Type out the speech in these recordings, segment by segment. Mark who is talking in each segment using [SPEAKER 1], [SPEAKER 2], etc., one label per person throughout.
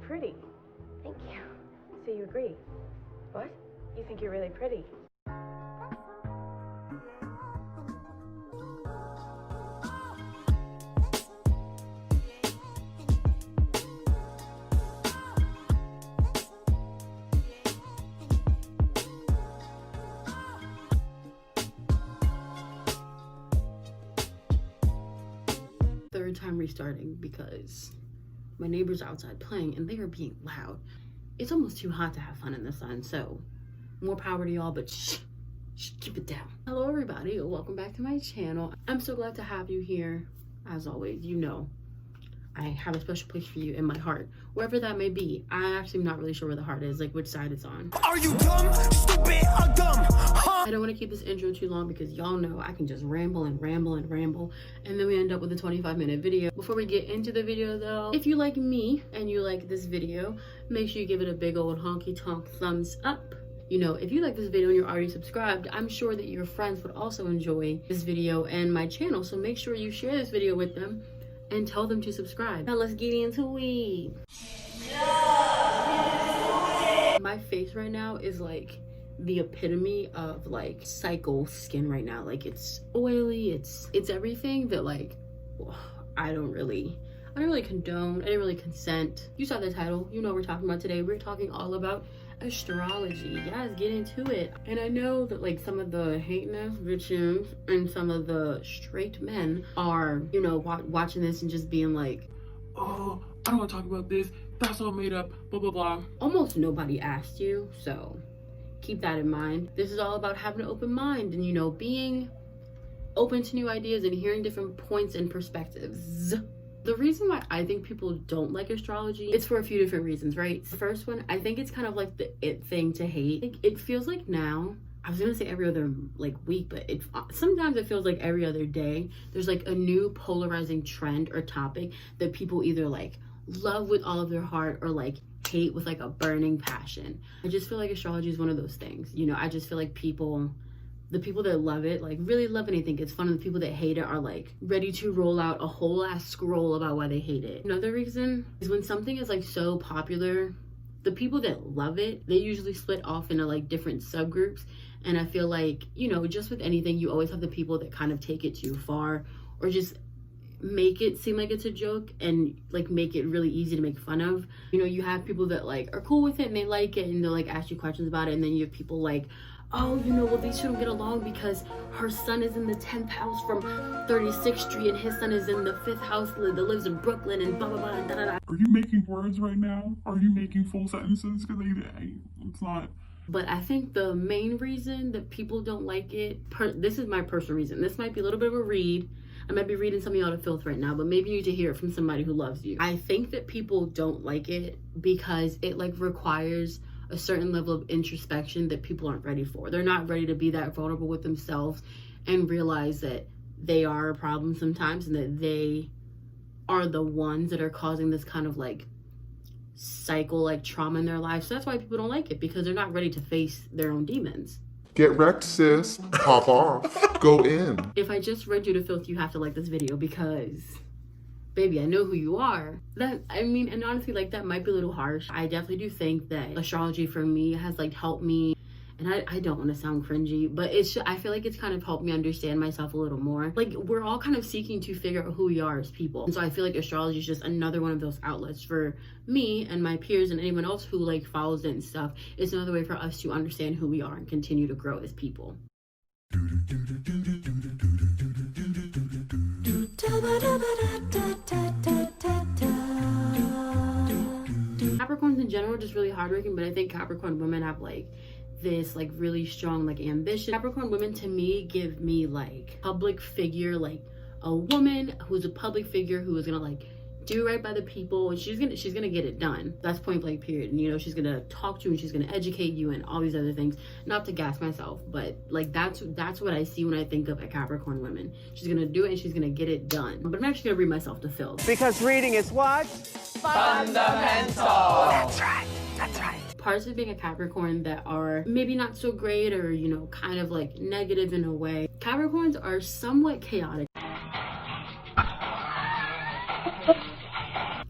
[SPEAKER 1] pretty.
[SPEAKER 2] Thank you.
[SPEAKER 1] So you agree? What? You think you're really pretty?
[SPEAKER 3] Third time restarting because my neighbors are outside playing and they are being loud. It's almost too hot to have fun in the sun, so more power to y'all, but shh, keep it down. Hello everybody, welcome back to my channel. I'm so glad to have you here. As always, you know I have a special place for you in my heart, wherever that may be. I actually am not really sure where the heart is, like which side it's on.
[SPEAKER 4] Are you dumb, stupid, or dumb? Huh?
[SPEAKER 3] I don't want to keep this intro too long because y'all know I can just ramble and ramble and ramble, and then we end up with a 25-minute video. Before we get into the video though, if you like me and you like this video, make sure you give it a big old honky tonk thumbs up. You know, if you like this video and you're already subscribed, I'm sure that your friends would also enjoy this video and my channel, so make sure you share this video with them and tell them to subscribe. Now let's get into it. My face right now is like the epitome of like cycle skin right now. Like it's oily, it's everything that like I don't really condone, I didn't really consent. You saw the title, you know what we're talking about today. We're talking all about astrology. Yes, get into it. And I know that like some of the hate-ass bitches and some of the straight men are, you know, watching this and just being like, oh, I don't want to talk about this, that's all made up, blah blah blah. Almost nobody asked you, so keep that in mind. This is all about having an open mind and, you know, being open to new ideas and hearing different points and perspectives. The reason why I think people don't like astrology, it's for a few different reasons, right? The first one, I think it's kind of like the it thing to hate. Like, it feels like now, I was gonna say every other like week, but sometimes it feels like every other day, there's like a new polarizing trend or topic that people either like love with all of their heart or like hate with like a burning passion. I just feel like astrology is one of those things, you know. I just feel like the people that love it, like really love it and think it's fun, and the people that hate it are like ready to roll out a whole ass scroll about why they hate it. Another reason is when something is like so popular, the people that love it, they usually split off into like different subgroups. And I feel like, you know, just with anything, you always have the people that kind of take it too far or just make it seem like it's a joke and like make it really easy to make fun of. You know, you have people that like are cool with it and they like it and they'll like ask you questions about it, and then you have people like, oh, you know, well, they shouldn't get along because her son is in the 10th house from 36th Street and his son is in the 5th house that lives in Brooklyn and blah, blah, blah, and da, da, da.
[SPEAKER 5] Are you making words right now? Are you making full sentences? Because it's not.
[SPEAKER 3] But I think the main reason that people don't like it, this is my personal reason. This might be a little bit of a read. I might be reading some of y'all to filth right now, but maybe you need to hear it from somebody who loves you. I think that people don't like it because it like requires a certain level of introspection that people aren't ready for. They're not ready to be that vulnerable with themselves and realize that they are a problem sometimes and that they are the ones that are causing this kind of like cycle, like trauma in their life. So that's why people don't like it, because they're not ready to face their own demons.
[SPEAKER 6] Get wrecked, sis. Pop off. Go in.
[SPEAKER 3] If I just read you to filth, you have to like this video because baby, I know who you are. That, I mean, and honestly, like that might be a little harsh. I definitely do think that astrology for me has like helped me, and I don't want to sound cringy, but I feel like it's kind of helped me understand myself a little more. Like we're all kind of seeking to figure out who we are as people. And so I feel like astrology is just another one of those outlets for me and my peers and anyone else who like follows it and stuff. It's another way for us to understand who we are and continue to grow as people. Capricorns in general are just really hardworking, but I think Capricorn women have like this like really strong like ambition. Capricorn women to me give me like public figure, like a woman who's a public figure who is gonna like do right by the people, and she's gonna get it done. That's point blank period. And you know, she's gonna talk to you and she's gonna educate you and all these other things. Not to gas myself, but like that's what I see when I think of a Capricorn woman. She's gonna do it and she's gonna get it done. But I'm actually gonna read myself to filth.
[SPEAKER 4] Because reading is what? Fundamental. That's right. That's right.
[SPEAKER 3] Parts of being a Capricorn that are maybe not so great, or you know, kind of like negative in a way. Capricorns are somewhat chaotic.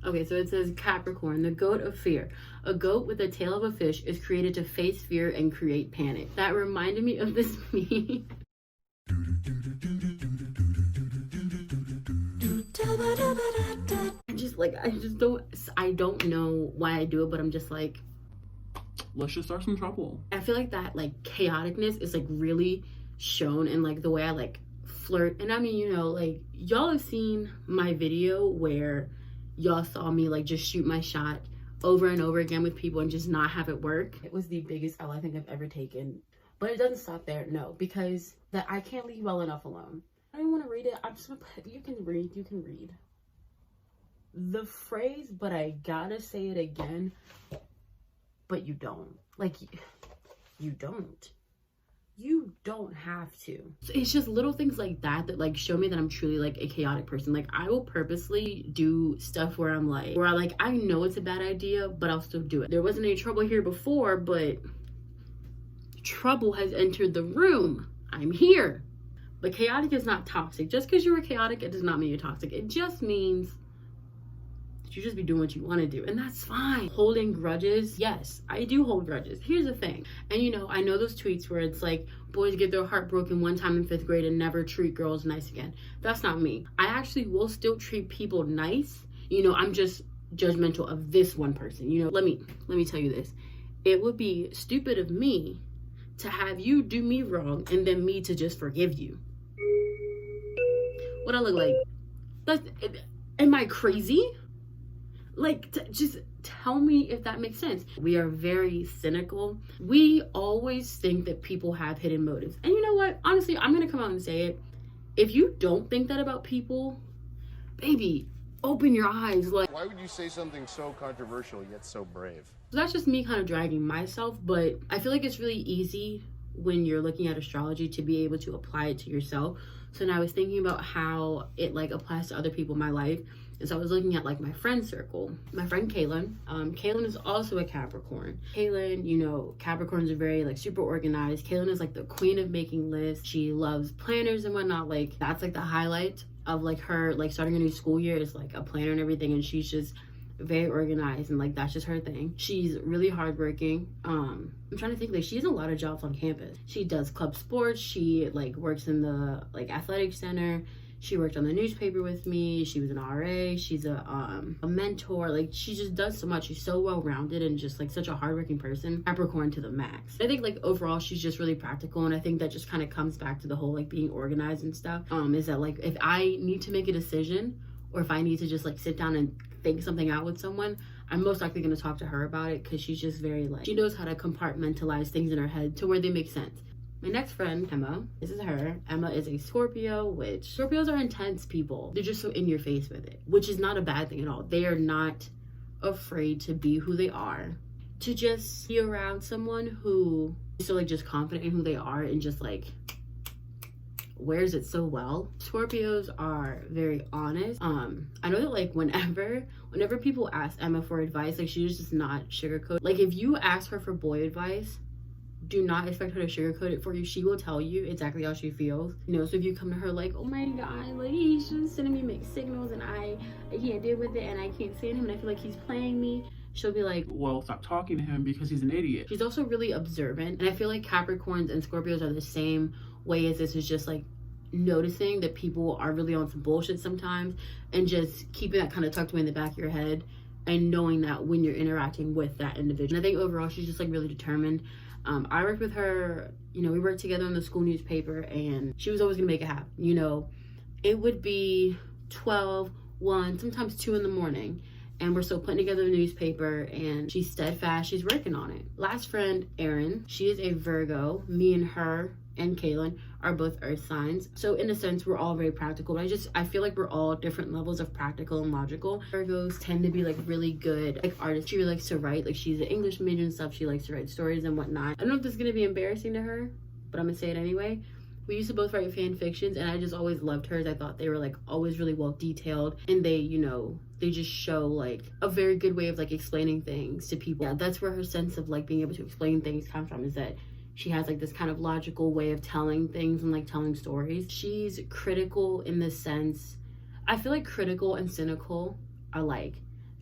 [SPEAKER 3] Okay, so it says Capricorn, the goat of fear. A goat with the tail of a fish is created to face fear and create panic. That reminded me of this meme. I don't know why I do it, but I'm just like,
[SPEAKER 5] Let's just start some trouble.
[SPEAKER 3] I feel like that like chaoticness is like really shown in like the way I like flirt. And I mean, you know, like y'all have seen my video where y'all saw me like just shoot my shot over and over again with people and just not have it work. It was the biggest L I think I've ever taken. But it doesn't stop there, no, because that I can't leave well enough alone. I don't want to read it. I'm just gonna put, you can read. The phrase, but I gotta say it again, but you don't. Like, you don't. You don't have to. So it's just little things like that that like show me that I'm truly like a chaotic person. Like I will purposely do stuff where I'm like, I know it's a bad idea, but I'll still do it. There wasn't any trouble here before, but trouble has entered the room. I'm here. But chaotic is not toxic. Just because you're chaotic, it does not mean you're toxic. It just means that you just be doing what you want to do, and that's fine. Holding grudges, yes, I do hold grudges. Here's the thing, and you know, I know those tweets where it's like boys get their heart broken one time in 5th grade and never treat girls nice again. That's not me. I actually will still treat people nice. You know, I'm just judgmental of this one person. You know, let me tell you this. It would be stupid of me to have you do me wrong and then me to just forgive you. What I look like? Am I crazy? Like, just tell me if that makes sense. We are very cynical. We always think that people have hidden motives. And you know what? Honestly, I'm gonna come out and say it. If you don't think that about people, baby, open your eyes. Like,
[SPEAKER 2] why would you say something so controversial yet so brave?
[SPEAKER 3] So that's just me kind of dragging myself, but I feel like it's really easy when you're looking at astrology to be able to apply it to yourself. So now I was thinking about how it like applies to other people in my life. And so I was looking at like my friend circle. My friend Kaylin. Kaylin is also a Capricorn. Kaylin, you know, Capricorns are very like super organized. Kaylin is like the queen of making lists. She loves planners and whatnot. Like that's like the highlight of like her like starting a new school year is like a planner and everything. And she's just very organized and like that's just her thing. She's really hardworking. I'm trying to think, like she has a lot of jobs on campus. She does club sports. She like works in the like athletic center. She worked on the newspaper with me. She was an RA. She's a mentor. Like she just does so much. She's so well-rounded and just like such a hardworking person. Capricorn to the max. I think like overall she's just really practical, and I think that just kind of comes back to the whole like being organized and stuff. Is that like if I need to make a decision or if I need to just like sit down and think something out with someone, I'm most likely going to talk to her about it because she's just very like, she knows how to compartmentalize things in her head to where they make sense. My next friend, Emma, this is her. Emma is a Scorpio, which Scorpios are intense people. They're just so in your face with it, which is not a bad thing at all. They are not afraid to be who they are, to just be around someone who is so like just confident in who they are and just like wears it so well. Scorpios are very honest. I know that like whenever people ask Emma for advice, like she just not sugarcoat. Like if you ask her for boy advice, do not expect her to sugarcoat it for you. She will tell you exactly how she feels. You know, so if you come to her like, oh my god, like he's just sending me mixed signals and I can't deal with it and I can't stand him and I feel like he's playing me, she'll be like,
[SPEAKER 5] well, stop talking to him because he's an idiot.
[SPEAKER 3] She's also really observant, and I feel like Capricorns and Scorpios are the same way as this, is just like noticing that people are really on some bullshit sometimes and just keeping that kind of tucked away in the back of your head and knowing that when you're interacting with that individual. And I think overall she's just like really determined. I worked with her, you know, we worked together on the school newspaper and she was always gonna make it happen. You know, it would be 12, 1, sometimes 2 in the morning and we're still putting together the newspaper and she's steadfast, she's working on it. Last friend, Erin, she is a Virgo. Me and her and Kaylin are both earth signs. So in a sense, we're all very practical, but I feel like we're all different levels of practical and logical. Virgos tend to be like really good, like artists. She really likes to write, like she's an English major and stuff. She likes to write stories and whatnot. I don't know if this is gonna be embarrassing to her, but I'm gonna say it anyway. We used to both write fan fictions and I just always loved hers. I thought they were like always really well detailed and they, you know, they just show like a very good way of like explaining things to people. Yeah, that's where her sense of like being able to explain things comes from, is that she has like this kind of logical way of telling things and like telling stories. She's critical in the sense, I feel like critical and cynical are like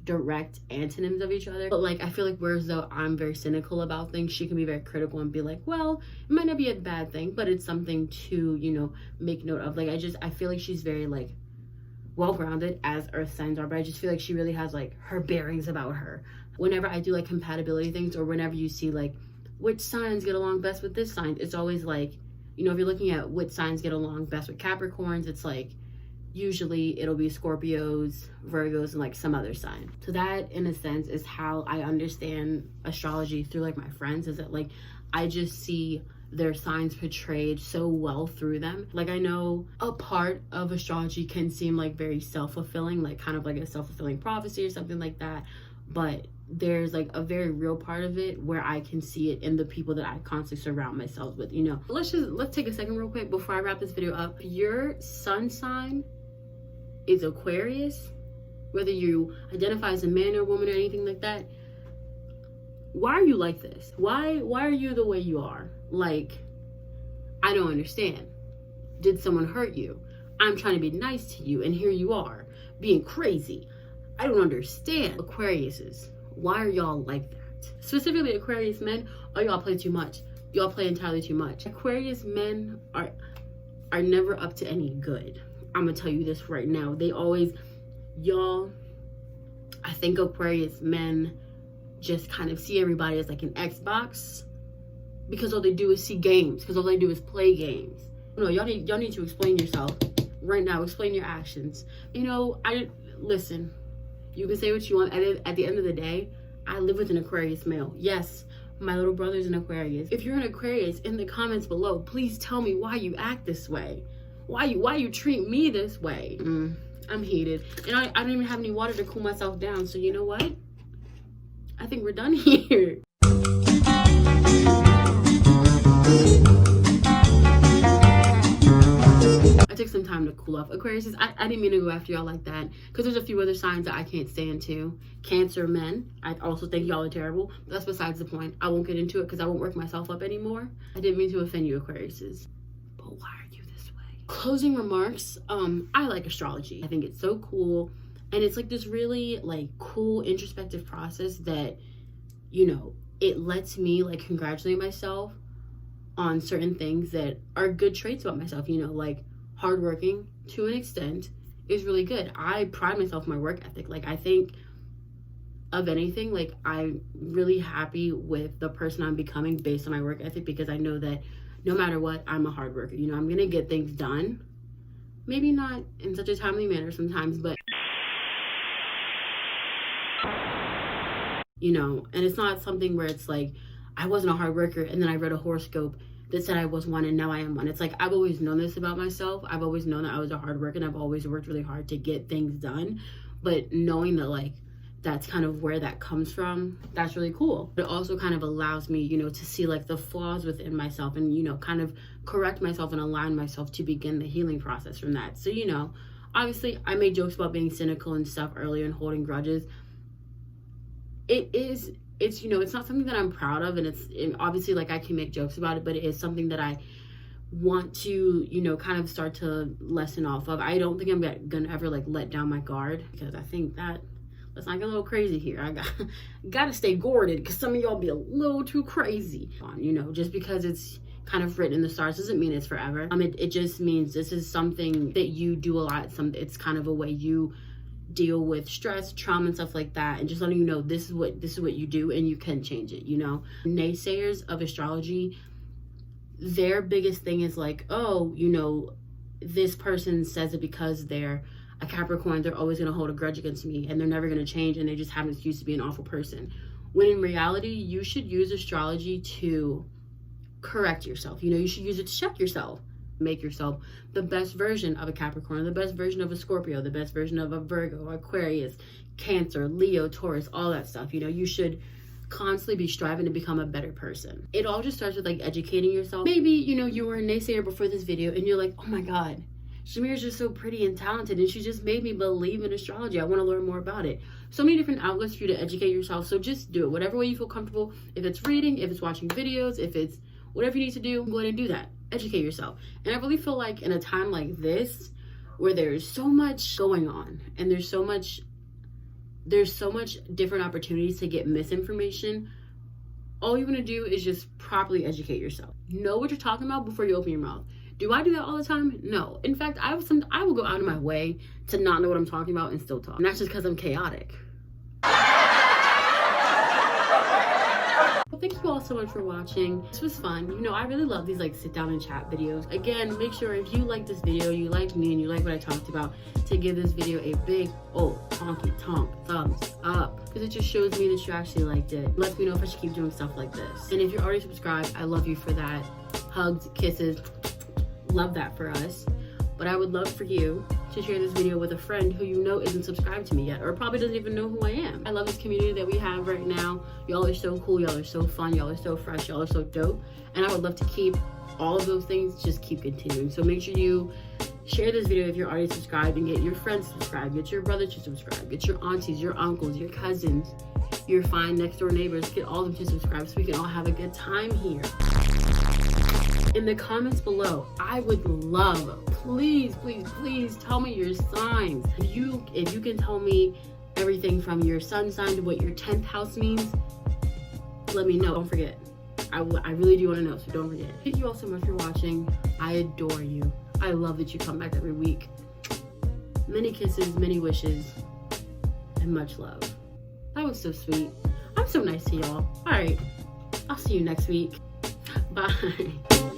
[SPEAKER 3] direct antonyms of each other. But like, I feel like whereas though I'm very cynical about things, she can be very critical and be like, well, it might not be a bad thing, but it's something to, you know, make note of. Like, I feel like she's very like well-grounded, as earth signs are, but I just feel like she really has like her bearings about her. Whenever I do like compatibility things, or whenever you see like which signs get along best with this sign, it's always like, you know, if you're looking at which signs get along best with Capricorns, it's like usually it'll be Scorpios, Virgos, and like some other sign. So that in a sense is how I understand astrology through like my friends, is that like I just see their signs portrayed so well through them. Like, I know a part of astrology can seem like very self-fulfilling, like kind of like a self-fulfilling prophecy or something like that, but there's like a very real part of it where I can see it in the people that I constantly surround myself with, you know. Let's take a second real quick before I wrap this video up. Your sun sign is Aquarius, whether you identify as a man or a woman or anything like that. Why are you like this? Why are you the way you are? Like, I don't understand. Did someone hurt you? I'm trying to be nice to you, and here you are being crazy. I don't understand. Aquariuses, why are y'all like that? Specifically Aquarius men, oh, y'all play too much. Y'all play entirely too much. Aquarius men are never up to any good. I'm gonna tell you this right now. They always, y'all, I think Aquarius men just kind of see everybody as like an Xbox, because all they do is see games, because all they do is play games. No, y'all need to explain yourself right now. Explain your actions. You know, listen, you can say what you want. At the end of the day, I live with an Aquarius male. Yes, my little brother's an Aquarius. If you're an Aquarius, in the comments below, please tell me why you act this way. Why you treat me this way. I'm heated. And I don't even have any water to cool myself down. So you know what? I think we're done here. I took some time to cool off. Aquarius, I didn't mean to go after y'all like that, because there's a few other signs that I can't stand too. Cancer men, I also think y'all are terrible. But that's besides the point. I won't get into it because I won't work myself up anymore. I didn't mean to offend you, Aquariuses. But why are you this way? Closing remarks, I like astrology. I think it's so cool. And it's like this really like cool introspective process that, you know, it lets me like congratulate myself on certain things that are good traits about myself, you know, like hardworking to an extent is really good. I pride myself in my work ethic. Like, I think of anything, like, I'm really happy with the person I'm becoming based on my work ethic, because I know that no matter what, I'm a hard worker. You know, I'm gonna get things done. Maybe not in such a timely manner sometimes, but you know, and it's not something where it's like I wasn't a hard worker and then I read a horoscope that said I was one and now I am one. It's like, I've always known this about myself. I've always known that I was a hard worker and I've always worked really hard to get things done. But knowing that like that's kind of where that comes from, that's really cool. It also kind of allows me, you know, to see like the flaws within myself and, you know, kind of correct myself and align myself to begin the healing process from that. So, you know, obviously I made jokes about being cynical and stuff earlier and holding grudges. It's, you know, it's not something that I'm proud of, and obviously like I can make jokes about it, but it is something that I want to, you know, kind of start to lessen off of. I don't think I'm gonna ever like let down my guard, because I think that, let's not get a little crazy here. I gotta stay guarded, because some of y'all be a little too crazy. You know, just because it's kind of written in the stars doesn't mean it's forever. It just means this is something that you do a lot. It's kind of a way you deal with stress, trauma, and stuff like that, and just letting you know this is what you do and you can change it. You know, naysayers of astrology, their biggest thing is like, oh, you know, this person says it because they're a Capricorn, they're always going to hold a grudge against me and they're never going to change and they just have an excuse to be an awful person. When in reality, you should use astrology to correct yourself. You know, you should use it to check yourself. Make yourself the best version of a Capricorn, the best version of a Scorpio, the best version of a Virgo, Aquarius, Cancer, Leo, Taurus, all that stuff. You know, you should constantly be striving to become a better person. It all just starts with like educating yourself. Maybe, you know, you were a naysayer before this video and you're like, oh my God, Shamira's just so pretty and talented and she just made me believe in astrology. I want to learn more about it. So many different outlets for you to educate yourself. So just do it whatever way you feel comfortable. If it's reading, if it's watching videos, if it's whatever you need to do, go ahead and do that. Educate yourself. And I really feel like in a time like this, where there's so much going on and there's so much there's so much different opportunities to get misinformation. All you want to do is just properly educate yourself. Know what you're talking about before you open your mouth. Do I do that all the time? No. In fact, I will go out of my way to not know what I'm talking about and still talk. And that's just because I'm chaotic. Well, thank you all so much for watching. This was fun. You know, I really love these like sit down and chat videos. Again, make sure if you like this video, you like me, and you like what I talked about, to give this video a big old honky tonk thumbs up, because it just shows me that you actually liked it. Lets me know if I should keep doing stuff like this. And if you're already subscribed, I love you for that. Hugs, kisses, love that for us. But I would love for you to share this video with a friend who you know isn't subscribed to me yet, or probably doesn't even know who I am. I love this community that we have right now. Y'all are so cool, y'all are so fun, y'all are so fresh, y'all are so dope. And I would love to keep all of those things, just keep continuing. So make sure you share this video if you're already subscribed, and get your friends subscribed, get your brother to subscribe, get your aunties, your uncles, your cousins, your fine next door neighbors, get all of them to subscribe so we can all have a good time here. In the comments below, I would love, please tell me your signs. If you can tell me everything from your sun sign to what your 10th house means, let me know. Don't forget. I really do want to know, so don't forget. Thank you all so much for watching. I adore you. I love that you come back every week. Many kisses, many wishes, and much love. That was so sweet. I'm so nice to y'all. All right, I'll see you next week. Bye.